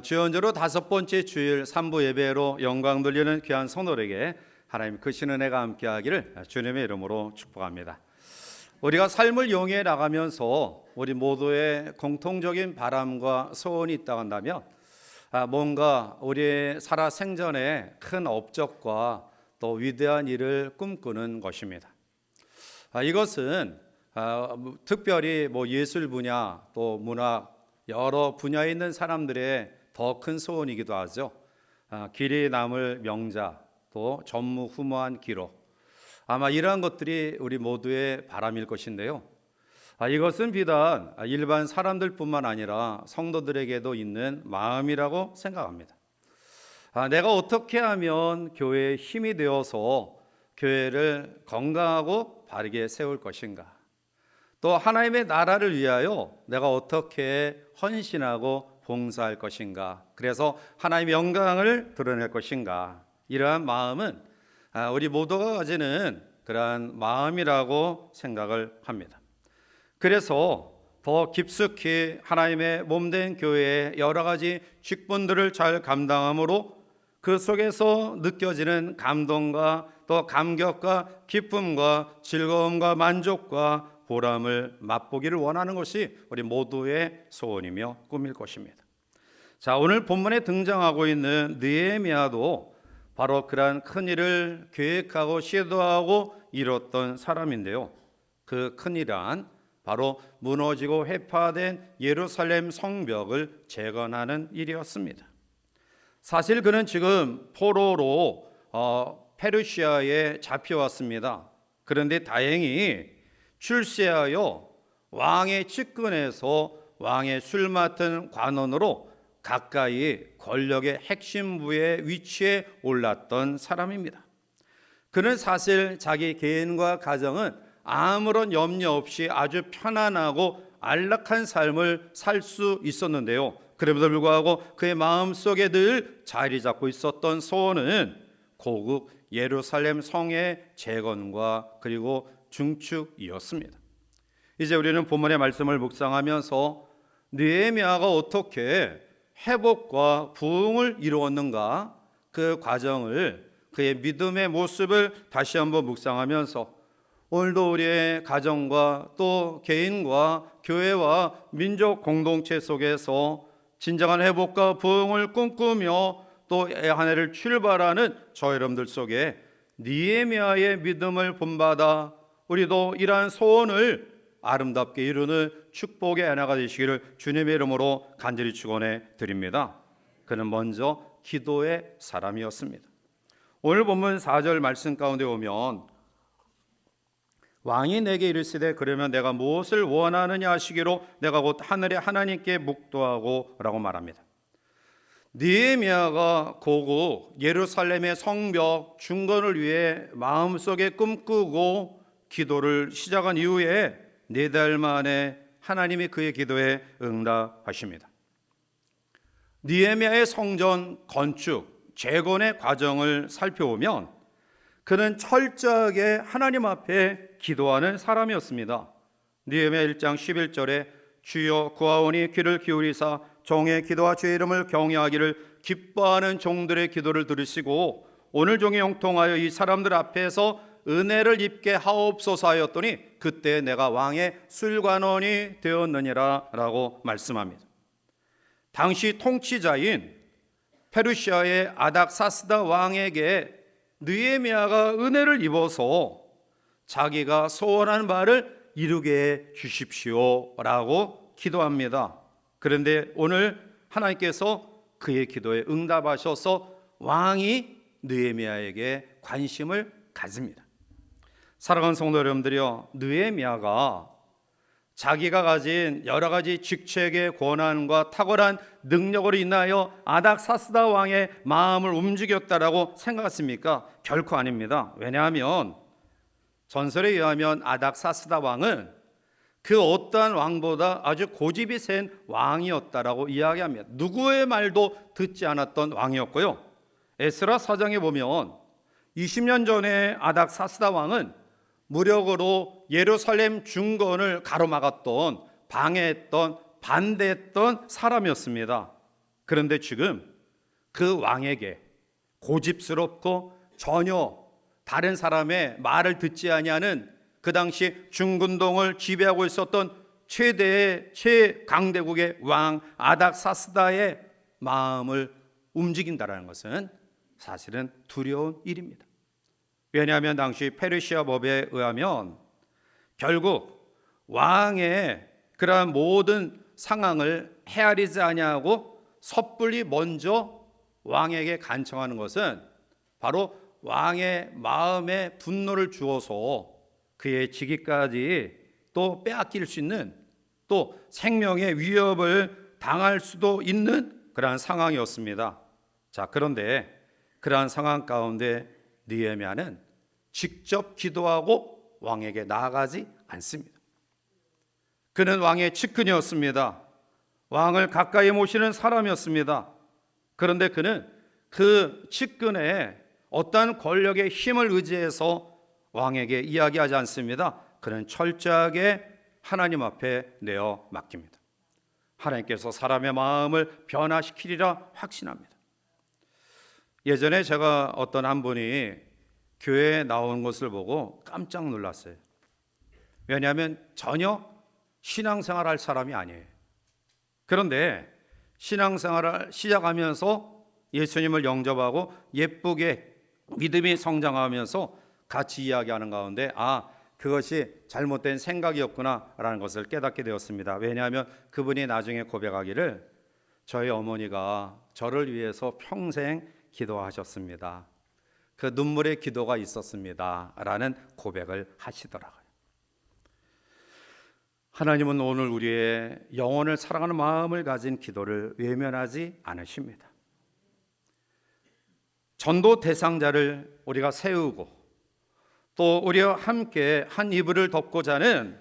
주연으로 5번째 주일 3부 예배로 영광 돌리는 귀한 성도들에게 하나님 크신 은혜가 함께하기를 주님의 이름으로 축복합니다. 우리가 삶을 용해 나가면서 우리 모두의 공통적인 바람과 소원이 있다고 한다면 뭔가 우리의 살아 생전에 큰 업적과 또 위대한 일을 꿈꾸는 것입니다. 이것은 특별히 예술 분야 또 문학 여러 분야에 있는 사람들의 더 큰 소원이기도 하죠. 길이 남을 명작 또 전무후무한 기록, 아마 이러한 것들이 우리 모두의 바람일 것인데요. 이것은 비단 일반 사람들뿐만 아니라 성도들에게도 있는 마음이라고 생각합니다. 내가 어떻게 하면 교회의 힘이 되어서 교회를 건강하고 바르게 세울 것인가, 또 하나님의 나라를 위하여 내가 어떻게 헌신하고 봉사할 것인가, 그래서 하나님의 영광을 드러낼 것인가, 이러한 마음은 우리 모두가 가지는 그러한 마음이라고 생각을 합니다. 그래서 더 깊숙이 하나님의 몸된 교회의 여러 가지 직분들을 잘 감당함으로 그 속에서 느껴지는 감동과 또 감격과 기쁨과 즐거움과 만족과 보람을 맛보기를 원하는 것이 우리 모두의 소원이며 꿈일 것입니다. 자, 오늘 본문에 등장하고 있는 느헤미야도 바로 그러한 큰 일을 계획하고 시도하고 이뤘던 사람인데요. 그 큰 일은 바로 무너지고 회파된 예루살렘 성벽을 재건하는 일이었습니다. 사실 그는 지금 포로로 페르시아에 잡혀왔습니다. 그런데 다행히 출세하여 왕의 측근에서 왕의 술 맡은 관원으로 가까이 권력의 핵심부의 위치에 올랐던 사람입니다. 그는 사실 자기 개인과 가정은 아무런 염려 없이 아주 편안하고 안락한 삶을 살 수 있었는데요. 그럼에도 불구하고 그의 마음속에 늘 자리 잡고 있었던 소원은 고국 예루살렘 성의 재건과 그리고 중축이었습니다. 이제 우리는 본문의 말씀을 묵상하면서 느헤미야가 어떻게 회복과 부흥을 이루었는가, 그 과정을, 그의 믿음의 모습을 다시 한번 묵상하면서 오늘도 우리의 가정과 또 개인과 교회와 민족 공동체 속에서 진정한 회복과 부흥을 꿈꾸며 또 한 해를 출발하는 저 여러분들 속에 느헤미야의 믿음을 본받아 우리도 이러한 소원을 아름답게 이루는 축복의 하나가 되시기를 주님의 이름으로 간절히 축원해 드립니다. 그는 먼저 기도의 사람이었습니다. 오늘 본문 4절 말씀 가운데 오면 왕이 내게 이르시되 그러면 내가 무엇을 원하느냐 하시기로 내가 곧 하늘의 하나님께 묵도하고 라고 말합니다. 느헤미야가 고국 예루살렘의 성벽 중건을 위해 마음속에 꿈꾸고 기도를 시작한 이후에 4달 만에 하나님이 그의 기도에 응답하십니다. 느헤미야의 성전 건축 재건의 과정을 살펴보면 그는 철저하게 하나님 앞에 기도하는 사람이었습니다. 느헤미야 1장 11절에 주여 구하오니 귀를 기울이사 종의 기도와 주의 이름을 경외하기를 기뻐하는 종들의 기도를 들으시고 오늘 종이 형통하여 이 사람들 앞에서 은혜를 입게 하옵소서 하였더니 그때 내가 왕의 술관원이 되었느니라 라고 말씀합니다. 당시 통치자인 페르시아의 아닥사스다 왕에게 느헤미야가 은혜를 입어서 자기가 소원한 바를 이루게 해 주십시오 라고 기도합니다. 그런데 오늘 하나님께서 그의 기도에 응답하셔서 왕이 느헤미야에게 관심을 가집니다. 사랑하는 성도 여러분들이요, 느헤미야가 자기가 가진 여러 가지 직책의 권한과 탁월한 능력으로 인하여 아닥사스다 왕의 마음을 움직였다라고 생각하십니까? 결코 아닙니다. 왜냐하면 전설에 의하면 아닥사스다 왕은 그 어떠한 왕보다 아주 고집이 센 왕이었다라고 이야기합니다. 누구의 말도 듣지 않았던 왕이었고요. 에스라 사장에 보면 20년 전에 아닥사스다 왕은 무력으로 예루살렘 중건을 가로막았던, 방해했던, 반대했던 사람이었습니다. 그런데 지금 그 왕에게 고집스럽고 전혀 다른 사람의 말을 듣지 아니하는 그 당시 중근동을 지배하고 있었던 최대의 최강대국의 왕 아닥사스다의 마음을 움직인다라는 것은 사실은 두려운 일입니다. 왜냐하면 당시 페르시아 법에 의하면 결국 왕의 그러한 모든 상황을 헤아리지 아니하고 섣불리 먼저 왕에게 간청하는 것은 바로 왕의 마음에 분노를 주어서 그의 직위까지 또 빼앗길 수 있는, 또 생명의 위협을 당할 수도 있는 그러한 상황이었습니다. 자, 그런데 그러한 상황 가운데 느헤미야는 직접 기도하고 왕에게 나아가지 않습니다. 그는 왕의 측근이었습니다. 왕을 가까이 모시는 사람이었습니다. 그런데 그는 그 측근의 어떠한 권력의 힘을 의지해서 왕에게 이야기하지 않습니다. 그는 철저하게 하나님 앞에 내어 맡깁니다. 하나님께서 사람의 마음을 변화시키리라 확신합니다. 예전에 제가 어떤 한 분이 교회에 나온 것을 보고 깜짝 놀랐어요. 왜냐하면 전혀 신앙생활할 사람이 아니에요. 그런데 신앙생활을 시작하면서 예수님을 영접하고 예쁘게 믿음이 성장하면서 같이 이야기하는 가운데 그것이 잘못된 생각이었구나라는 것을 깨닫게 되었습니다. 왜냐하면 그분이 나중에 고백하기를 저희 어머니가 저를 위해서 평생 기도하셨습니다. 그 눈물의 기도가 있었습니다 라는 고백을 하시더라고요. 하나님은 오늘 우리의 영혼을 사랑하는 마음을 가진 기도를 외면하지 않으십니다. 전도 대상자를 우리가 세우고 또 우리와 함께 한 이불을 덮고 자는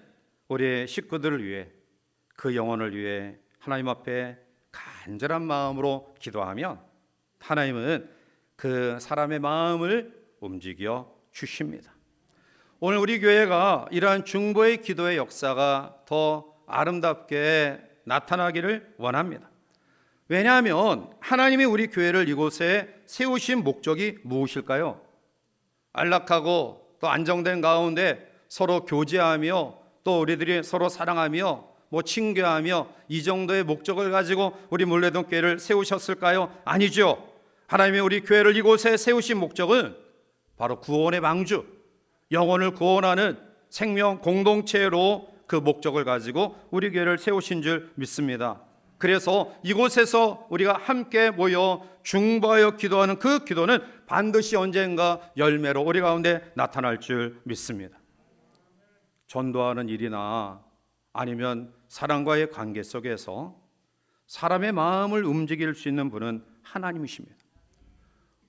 우리의 식구들을 위해, 그 영혼을 위해 하나님 앞에 간절한 마음으로 기도하면 하나님은 그 사람의 마음을 움직여 주십니다. 오늘 우리 교회가 이러한 중보의 기도의 역사가 더 아름답게 나타나기를 원합니다. 왜냐하면 하나님이 우리 교회를 이곳에 세우신 목적이 무엇일까요? 안락하고 또 안정된 가운데 서로 교제하며 또 우리들이 서로 사랑하며 친교하며 이 정도의 목적을 가지고 우리 물레동 교회를 세우셨을까요? 아니죠. 하나님이 우리 교회를 이곳에 세우신 목적은 바로 구원의 방주, 영혼을 구원하는 생명 공동체로 그 목적을 가지고 우리 교회를 세우신 줄 믿습니다. 그래서 이곳에서 우리가 함께 모여 중보하여 기도하는 그 기도는 반드시 언젠가 열매로 우리 가운데 나타날 줄 믿습니다. 전도하는 일이나 아니면 사람과의 관계 속에서 사람의 마음을 움직일 수 있는 분은 하나님이십니다.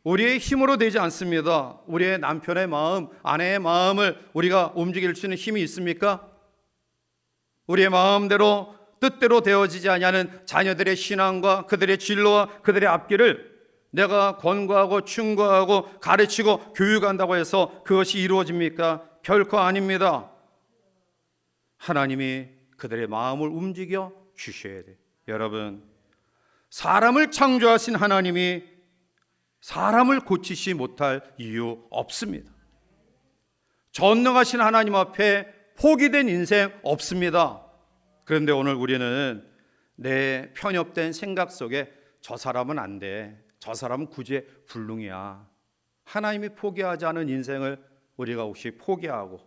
우리의 힘으로 되지 않습니다. 우리의 남편의 마음, 아내의 마음을 우리가 움직일 수 있는 힘이 있습니까? 우리의 마음대로 뜻대로 되어지지 아니하는 자녀들의 신앙과 그들의 진로와 그들의 앞길을 내가 권고하고 충고하고 가르치고 교육한다고 해서 그것이 이루어집니까? 결코 아닙니다. 하나님이 그들의 마음을 움직여 주셔야 돼요. 여러분, 사람을 창조하신 하나님이 사람을 고치시 못할 이유 없습니다. 전능하신 하나님 앞에 포기된 인생 없습니다. 그런데 오늘 우리는 내 편협된 생각 속에 저 사람은 안 돼, 저 사람은 구제불능이야, 하나님이 포기하지 않은 인생을 우리가 혹시 포기하고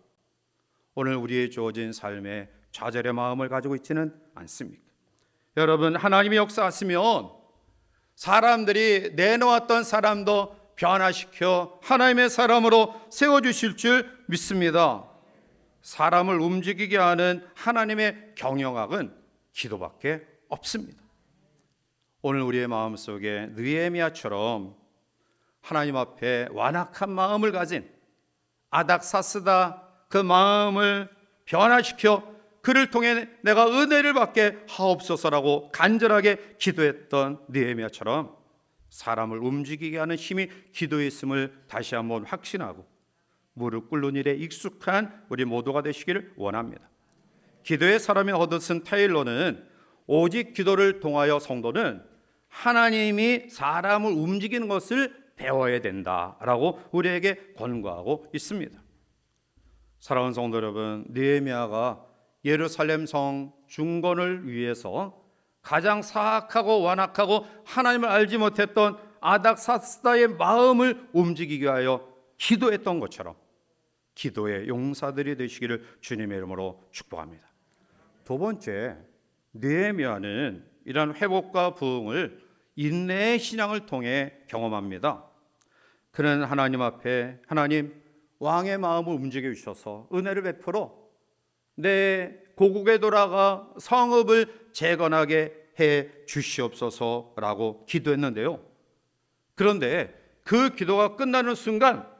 오늘 우리의 주어진 삶에 좌절의 마음을 가지고 있지는 않습니까? 여러분, 하나님이 역사하시면 사람들이 내놓았던 사람도 변화시켜 하나님의 사람으로 세워주실 줄 믿습니다. 사람을 움직이게 하는 하나님의 경영학은 기도밖에 없습니다. 오늘 우리의 마음속에 느헤미야처럼 하나님 앞에 완악한 마음을 가진 아닥사스다, 그 마음을 변화시켜 그를 통해 내가 은혜를 받게 하옵소서라고 간절하게 기도했던 느헤미야처럼 사람을 움직이게 하는 힘이 기도에 있음을 다시 한번 확신하고 무릎 꿇는 일에 익숙한 우리 모두가 되시기를 원합니다. 기도의 사람이 얻었은 타일러는 오직 기도를 통하여 성도는 하나님이 사람을 움직이는 것을 배워야 된다라고 우리에게 권고하고 있습니다. 사랑하는 성도 여러분, 느헤미야가 예루살렘 성 중건을 위해서 가장 사악하고 완악하고 하나님을 알지 못했던 아닥사스다의 마음을 움직이게 하여 기도했던 것처럼 기도의 용사들이 되시기를 주님의 이름으로 축복합니다. 두 번째, 느헤미야는 이러한 회복과 부흥을 인내의 신앙을 통해 경험합니다. 그는 하나님 앞에 하나님 왕의 마음을 움직여 주셔서 은혜를 베풀어 내 고국에 돌아가 성읍을 재건하게 해 주시옵소서라고 기도했는데요. 그런데 그 기도가 끝나는 순간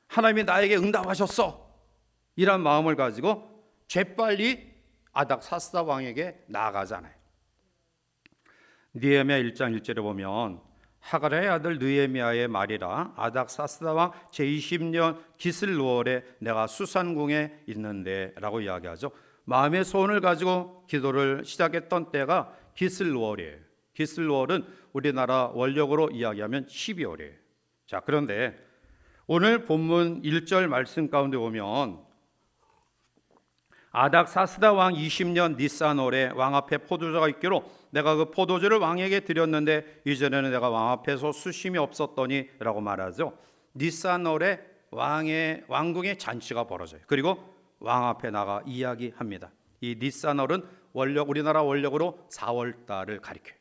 하나님이 나에게 응답하셨어 이런 마음을 가지고 재빨리 아닥사스다 왕에게 나아가잖아요. 느헤미야 1장 1절에 보면 하갈의 아들 느헤미야의 말이라 아닥사스다 왕 제20년 기슬루월에 내가 수산궁에 있는데 라고 이야기하죠. 마음의 소원을 가지고 기도를 시작했던 때가 기슬루월이에요. 기슬루월은 우리나라 원력으로 이야기하면 12월이에요. 자, 그런데 오늘 본문 1절 말씀 가운데 보면 아닥사스다 왕 20년 니산월에 왕 앞에 포도주가 있기로 내가 그 포도주를 왕에게 드렸는데 이전에는 내가 왕 앞에서 수심이 없었더니 라고 말하죠. 니산월에 왕궁의 잔치가 벌어져요. 그리고 왕 앞에 나가 이야기합니다. 이 니산월은 우리나라 원력으로 4월 달을 가리켜요.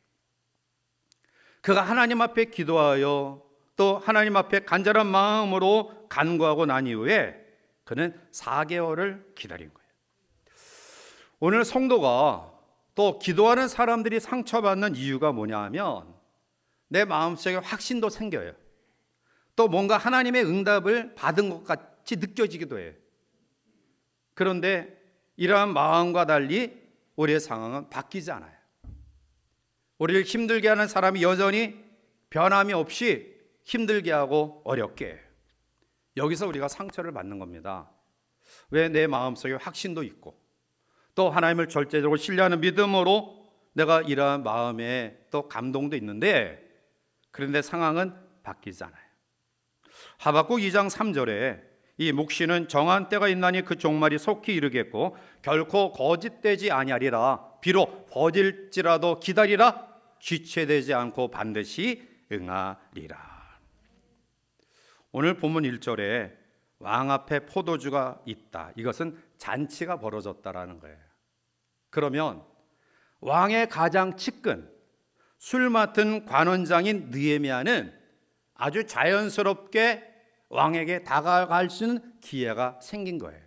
그가 하나님 앞에 기도하여 또 하나님 앞에 간절한 마음으로 간구하고 난 이후에 그는 4개월을 기다린 거예요. 오늘 성도가 또 기도하는 사람들이 상처받는 이유가 뭐냐 하면 내 마음속에 확신도 생겨요. 또 뭔가 하나님의 응답을 받은 것 같이 느껴지기도 해요. 그런데 이러한 마음과 달리 우리의 상황은 바뀌지 않아요. 우리를 힘들게 하는 사람이 여전히 변함이 없이 힘들게 하고 어렵게 해요. 여기서 우리가 상처를 받는 겁니다. 왜 내 마음속에 확신도 있고 또 하나님을 절대적으로 신뢰하는 믿음으로 내가 이러한 마음에 또 감동도 있는데 그런데 상황은 바뀌지 않아요. 하박국 2장 3절에 이 묵시는 정한 때가 있나니 그 종말이 속히 이르겠고 결코 거짓되지 아니하리라. 비록 버질지라도 기다리라. 지체되지 않고 반드시 응하리라. 오늘 본문 1절에 왕 앞에 포도주가 있다. 이것은 잔치가 벌어졌다라는 거예요. 그러면 왕의 가장 측근 술 맡은 관원장인 느헤미야는 아주 자연스럽게 왕에게 다가갈 수 있는 기회가 생긴 거예요.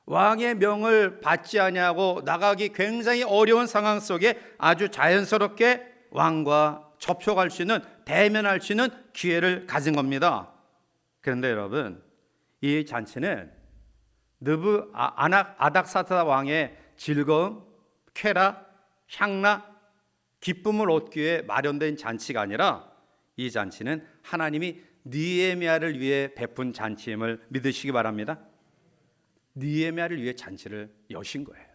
왕의 명을 받지 아니하고 나가기 굉장히 어려운 상황 속에 아주 자연스럽게 왕과 접촉할 수 있는 대면할 수 있는 기회를 가진 겁니다. 그런데 여러분, 이 잔치는 아닥사스다 왕의 즐거움, 쾌락, 향락, 기쁨을 얻기 위해 마련된 잔치가 아니라 이 잔치는 하나님이 느헤미야를 위해 베푼 잔치임을 믿으시기 바랍니다. 느헤미야를 위해 잔치를 여신 거예요.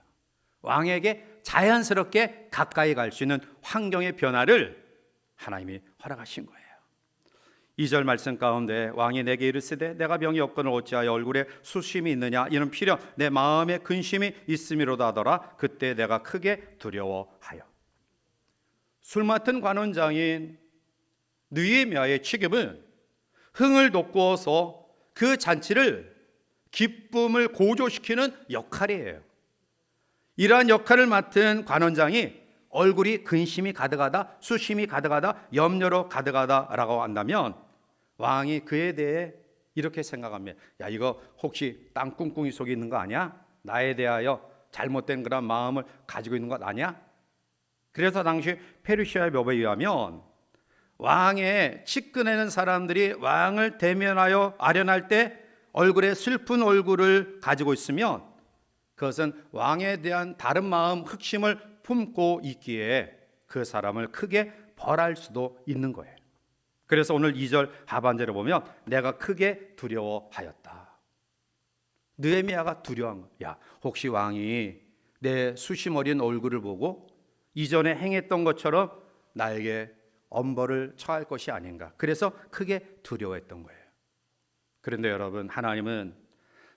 왕에게 자연스럽게 가까이 갈 수 있는 환경의 변화를 하나님이 허락하신 거예요. 2절 말씀 가운데 왕이 내게 이르시되 내가 병이 없거늘 어찌하여 얼굴에 수심이 있느냐 이는 필연 내 마음에 근심이 있음이로다 하더라. 그때 내가 크게 두려워하여. 술 맡은 관원장인 느헤미야의 책임은 흥을 돋구어서 그 잔치를 기쁨을 고조시키는 역할이에요. 이러한 역할을 맡은 관원장이 얼굴이 근심이 가득하다, 수심이 가득하다, 염려로 가득하다라고 한다면 왕이 그에 대해 이렇게 생각합니다. 야, 이거 혹시 땅꿍꿍이 속에 있는 거 아니야? 나에 대하여 잘못된 그런 마음을 가지고 있는 것 아니야? 그래서 당시 페르시아의 법에 의하면 왕의 측근에는 사람들이 왕을 대면하여 아련할 때 얼굴에 슬픈 얼굴을 가지고 있으면 그것은 왕에 대한 다른 마음, 흑심을 품고 있기에 그 사람을 크게 벌할 수도 있는 거예요. 그래서 오늘 2절 하반절에 보면 내가 크게 두려워하였다. 느헤미야가 두려운 거야. 야, 혹시 왕이 내 수심 어린 얼굴을 보고 이전에 행했던 것처럼 나에게 엄벌을 처할 것이 아닌가. 그래서 크게 두려워했던 거예요. 그런데 여러분, 하나님은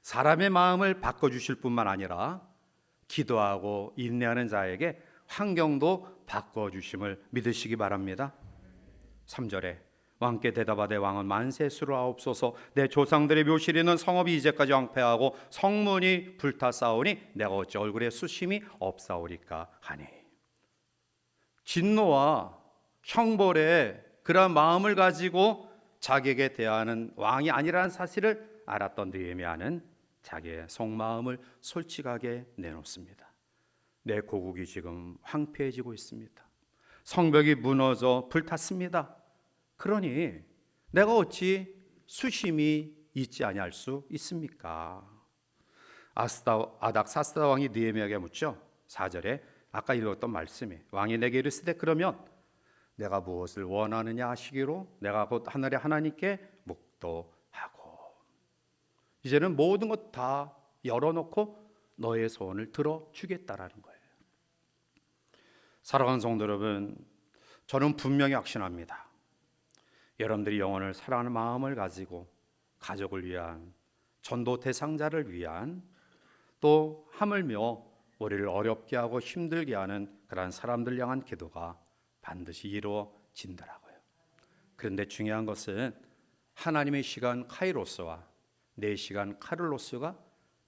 사람의 마음을 바꿔주실 뿐만 아니라 기도하고 인내하는 자에게 환경도 바꿔주심을 믿으시기 바랍니다. 3절에 왕께 대답하되 왕은 만세 수로하옵소서. 내 조상들의 묘실에 있는 성읍이 이제까지 황폐하고 성문이 불타싸우니 내가 어찌 얼굴에 수심이 없사오리까 하니. 진노와 형벌의 그러한 마음을 가지고 자기에게 대하는 왕이 아니라는 사실을 알았던 느헤미야는 자기의 속마음을 솔직하게 내놓습니다. 내 고국이 지금 황폐해지고 있습니다. 성벽이 무너져 불탔습니다. 그러니 내가 어찌 수심이 있지 아니할 수 있습니까? 아닥사스다 왕이 느헤미야에게 묻죠. 4절에 아까 읽었던 말씀이, 왕이 내게 이르시되 그러면 내가 무엇을 원하느냐 하시기로 내가 곧 하늘의 하나님께 묵도하고. 이제는 모든 것 다 열어놓고 너의 소원을 들어주겠다라는 거예요. 사랑하는 성도 여러분, 저는 분명히 확신합니다. 여러분들이 영혼을 사랑하는 마음을 가지고 가족을 위한, 전도 대상자를 위한, 또 하물며 우리를 어렵게 하고 힘들게 하는 그러한 사람들 향한 기도가 반드시 이루어진다라고요. 그런데 중요한 것은 하나님의 시간 카이로스와 내 시간 카를로스가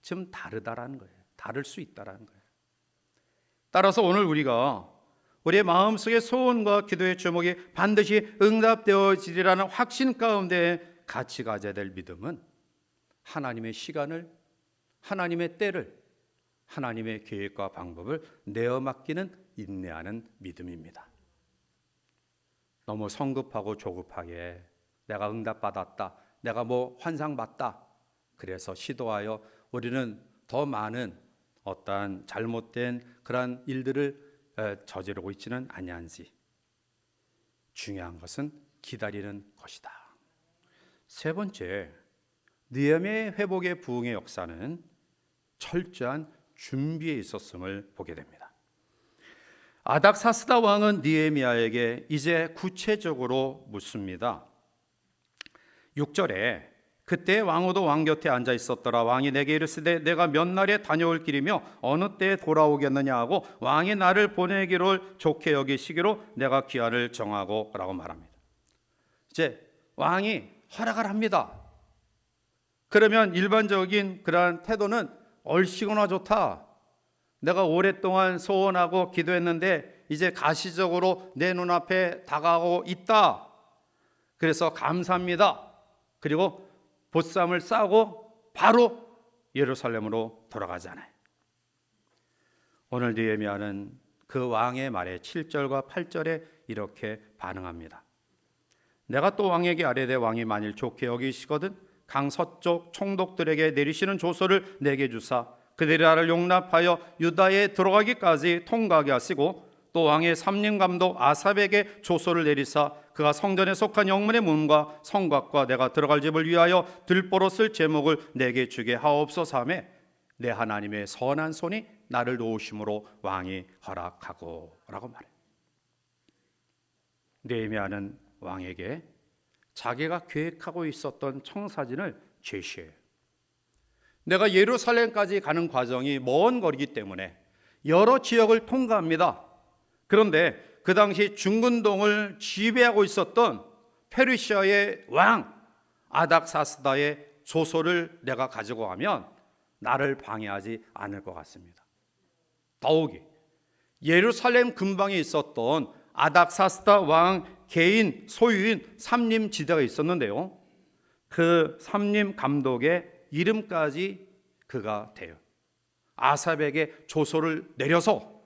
좀 다르다라는 거예요. 다를 수 있다라는 거예요. 따라서 오늘 우리가 우리의 마음속의 소원과 기도의 제목이 반드시 응답되어지리라는 확신 가운데 같이 가져야 될 믿음은 하나님의 시간을, 하나님의 때를, 하나님의 계획과 방법을 내어 맡기는 인내하는 믿음입니다. 너무 성급하고 조급하게 내가 응답받았다, 내가 뭐 환상받다, 그래서 시도하여 우리는 더 많은 어떠한 잘못된 그러한 일들을 저지르고 있지는 아니한지. 중요한 것은 기다리는 것이다. 세 번째, 느헤미야의 회복의 부흥의 역사는 철저한 준비에 있었음을 보게 됩니다. 아닥사스다 왕은 느헤미야에게 이제 구체적으로 묻습니다. 6절에 그때 왕후도 왕 곁에 앉아 있었더라. 왕이 내게 이르시되 내가 몇 날에 다녀올 길이며 어느 때에 돌아오겠느냐 하고 왕이 나를 보내기를 좋게 여기시기로 내가 기한을 정하고 라고 말합니다. 이제 왕이 허락을 합니다. 그러면 일반적인 그러한 태도는 얼씨구나 좋다, 내가 오랫동안 소원하고 기도했는데 이제 가시적으로 내 눈앞에 다가오고 있다, 그래서 감사합니다, 그리고 보쌈을 싸고 바로 예루살렘으로 돌아가잖아요. 오늘 느헤미야는 그 왕의 말에 7절과 8절에 이렇게 반응합니다. 내가 또 왕에게 아뢰되 왕이 만일 좋게 여기시거든 강 서쪽 총독들에게 내리시는 조서를 내게 주사 그들이 나를 용납하여 유다에 들어가기까지 통과하게 하시고 또 왕의 삼림감독 아삽에게 조서를 내리사 그가 성전에 속한 영문의 문과 성곽과 내가 들어갈 집을 위하여 들보로 쓸 제목을 내게 주게 하옵소서 하며 내 하나님의 선한 손이 나를 도우심으로 왕이 허락하고 라고 말해요. 느헤미야는 왕에게 자기가 계획하고 있었던 청사진을 제시해요. 내가 예루살렘까지 가는 과정이 먼 거리기 때문에 여러 지역을 통과합니다. 그런데 그 당시 중근동을 지배하고 있었던 페르시아의 왕 아닥사스다의 조서를 내가 가지고 가면 나를 방해하지 않을 것 같습니다. 더욱이 예루살렘 근방에 있었던 아닥사스다 왕 개인 소유인 삼림지대가 있었는데요, 그 삼림 감독의 이름까지 그가 돼요. 아삽에게 조서를 내려서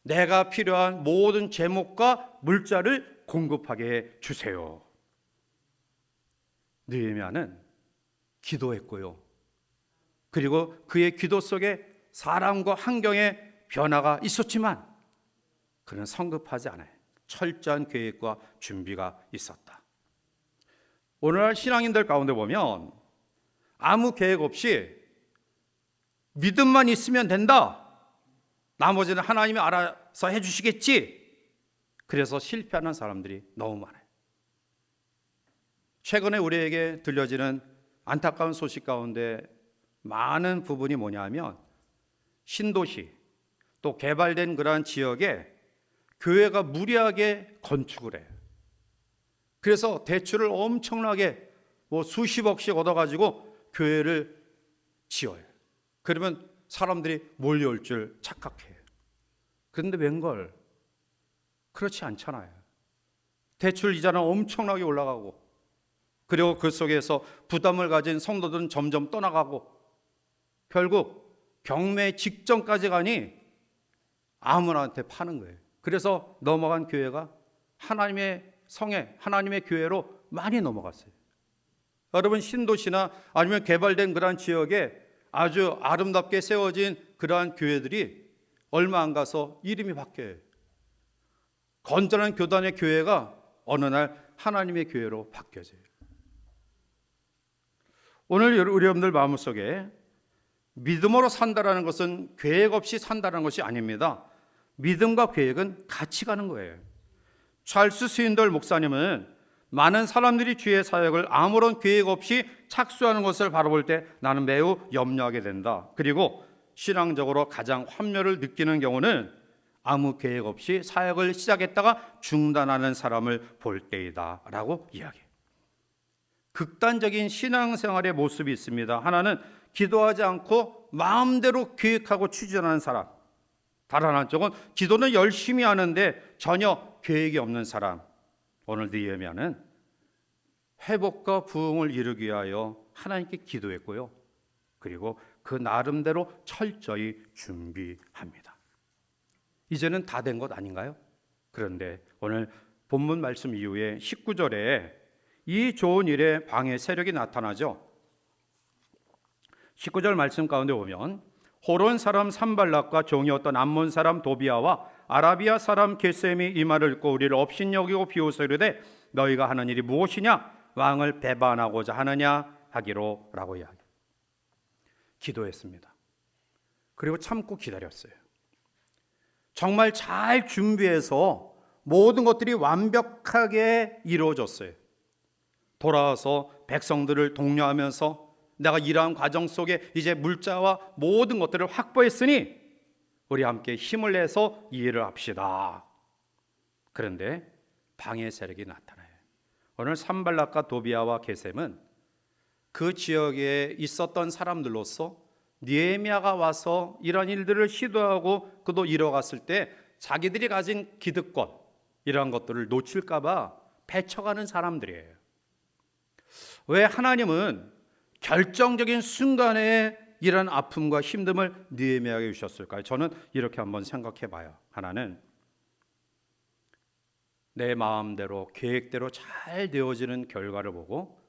내가 필요한 모든 제목과 물자를 공급하게 해주세요. 느헤미야는 기도했고요, 그리고 그의 기도 속에 사람과 환경의 변화가 있었지만 그는 성급하지 않아요. 철저한 계획과 준비가 있었다. 오늘날 신앙인들 가운데 보면 아무 계획 없이 믿음만 있으면 된다, 나머지는 하나님이 알아서 해주시겠지, 그래서 실패하는 사람들이 너무 많아요. 최근에 우리에게 들려지는 안타까운 소식 가운데 많은 부분이 뭐냐면 신도시 또 개발된 그러한 지역에 교회가 무리하게 건축을 해요. 그래서 대출을 엄청나게 수십억씩 얻어가지고 교회를 지어요. 그러면 사람들이 몰려올 줄 착각해요. 그런데 웬걸 그렇지 않잖아요. 대출 이자는 엄청나게 올라가고, 그리고 그 속에서 부담을 가진 성도들은 점점 떠나가고, 결국 경매 직전까지 가니 아무나한테 파는 거예요. 그래서 넘어간 교회가 하나님의 성에, 하나님의 교회로 많이 넘어갔어요. 여러분, 신도시나 아니면 개발된 그러한 지역에 아주 아름답게 세워진 그러한 교회들이 얼마 안 가서 이름이 바뀌어요. 건전한 교단의 교회가 어느 날 하나님의 교회로 바뀌어져요. 오늘 우리 여러분들 마음속에 믿음으로 산다라는 것은 계획 없이 산다는 것이 아닙니다. 믿음과 계획은 같이 가는 거예요. 찰스 스윈덜 목사님은 많은 사람들이 주의 사역을 아무런 계획 없이 착수하는 것을 바라볼 때 나는 매우 염려하게 된다. 그리고 신앙적으로 가장 환멸을 느끼는 경우는 아무 계획 없이 사역을 시작했다가 중단하는 사람을 볼 때이다 라고 이야기해요. 극단적인 신앙생활의 모습이 있습니다. 하나는 기도하지 않고 마음대로 계획하고 추진하는 사람, 다른 한쪽은 기도는 열심히 하는데 전혀 계획이 없는 사람. 오늘 느헤미야는 회복과 부흥을 이루기 위하여 하나님께 기도했고요, 그리고 그 나름대로 철저히 준비합니다. 이제는 다 된 것 아닌가요? 그런데 오늘 본문 말씀 이후에 19절에 이 좋은 일에 방해 세력이 나타나죠. 19절 말씀 가운데 보면 호론 사람 산발락과 종이었던 암몬 사람 도비아와 아라비아 사람 게셈이 이 말을 듣고 우리를 업신여기고 비웃으려되 너희가 하는 일이 무엇이냐? 왕을 배반하고자 하느냐 하기로 라고 이야기합니다. 기도했습니다. 그리고 참고 기다렸어요. 정말 잘 준비해서 모든 것들이 완벽하게 이루어졌어요. 돌아와서 백성들을 독려하면서 내가 일하는 과정 속에 이제 물자와 모든 것들을 확보했으니 우리 함께 힘을 내서 이 일을 합시다. 그런데 방해 세력이 나타나요. 오늘 산발락과 도비아와 게셈은 그 지역에 있었던 사람들로서 느헤미야가 와서 이런 일들을 시도하고 그도 이뤄갔을 때 자기들이 가진 기득권, 이러한 것들을 놓칠까 봐 배쳐가는 사람들이에요. 왜 하나님은 결정적인 순간에 이런 아픔과 힘듦을 느헤미야에게 주셨을까요? 저는 이렇게 한번 생각해 봐요. 하나는 내 마음대로 계획대로 잘 되어지는 결과를 보고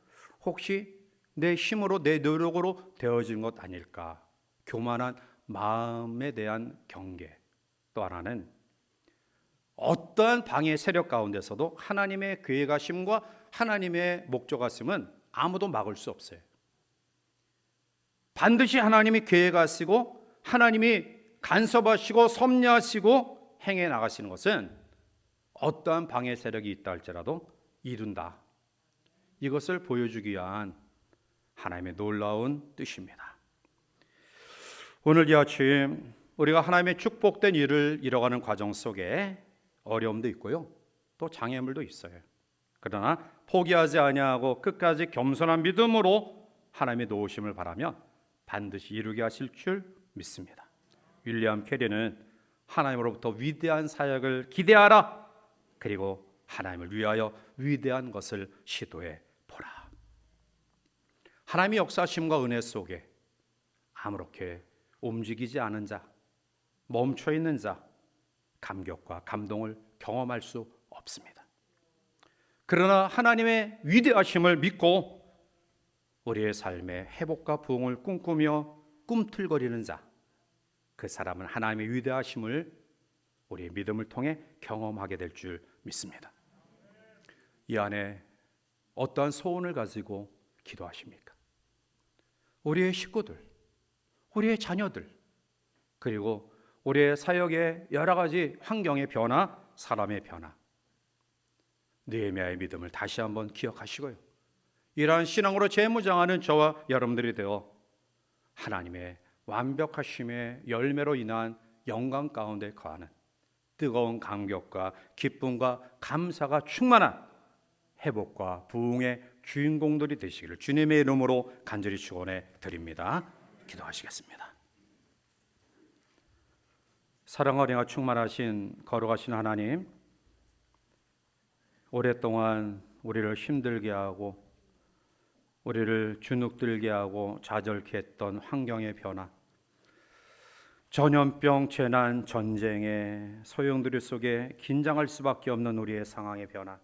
혹시 내 힘으로 내 노력으로 되어진 것 아닐까, 교만한 마음에 대한 경계. 또 하나는 어떠한 방해 세력 가운데서도 하나님의 계획하심과 하나님의 목적하심은 아무도 막을 수 없어요. 반드시 하나님이 계획하시고 하나님이 간섭하시고 섭리하시고 행해 나가시는 것은 어떠한 방해 세력이 있다 할지라도 이룬다. 이것을 보여주기 위한 하나님의 놀라운 뜻입니다. 오늘 이 아침 우리가 하나님의 축복된 일을 이뤄가는 과정 속에 어려움도 있고요, 또 장애물도 있어요. 그러나 포기하지 아니하고 끝까지 겸손한 믿음으로 하나님의 도우심을 바라며 반드시 이루게 하실 줄 믿습니다. 윌리엄 캐리는 하나님으로부터 위대한 사역을 기대하라, 그리고 하나님을 위하여 위대한 것을 시도해 보라. 하나님의 역사심과 은혜 속에 아무렇게 움직이지 않은 자, 멈춰 있는 자, 감격과 감동을 경험할 수 없습니다. 그러나 하나님의 위대하심을 믿고 우리의 삶의 회복과 부흥을 꿈꾸며 꿈틀거리는 자, 그 사람은 하나님의 위대하심을 우리의 믿음을 통해 경험하게 될 줄 믿습니다. 이 안에 어떠한 소원을 가지고 기도하십니까? 우리의 식구들, 우리의 자녀들, 그리고 우리의 사역의 여러 가지 환경의 변화, 사람의 변화, 느헤미야의 믿음을 다시 한번 기억하시고요. 이러한 신앙으로 재무장하는 저와 여러분들이 되어 하나님의 완벽하심의 열매로 인한 영광 가운데 거하는 뜨거운 감격과 기쁨과 감사가 충만한 회복과 부흥의 주인공들이 되시기를 주님의 이름으로 간절히 축원해 드립니다. 기도하시겠습니다. 사랑 어린아 충만하신 거룩하신 하나님, 오랫동안 우리를 힘들게 하고 우리를 주눅들게 하고 좌절케 했던 환경의 변화, 전염병, 재난, 전쟁의 소용돌이 속에 긴장할 수밖에 없는 우리의 상황의 변화,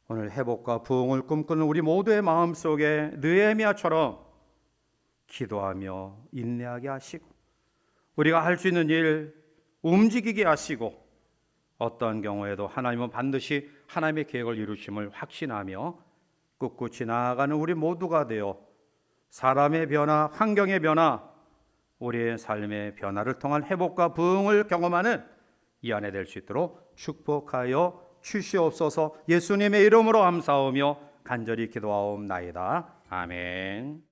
오늘 회복과 부흥을 꿈꾸는 우리 모두의 마음속에 느헤미야처럼 기도하며 인내하게 하시고 우리가 할 수 있는 일 움직이게 하시고 어떠한 경우에도 하나님은 반드시 하나님의 계획을 이루심을 확신하며 꿋꿋이 나아가는 우리 모두가 되어 사람의 변화, 환경의 변화, 우리의 삶의 변화를 통한 회복과 부흥을 경험하는 이 안에 될 수 있도록 축복하여 주시옵소서. 예수님의 이름으로 감사하며 간절히 기도하옵나이다. 아멘.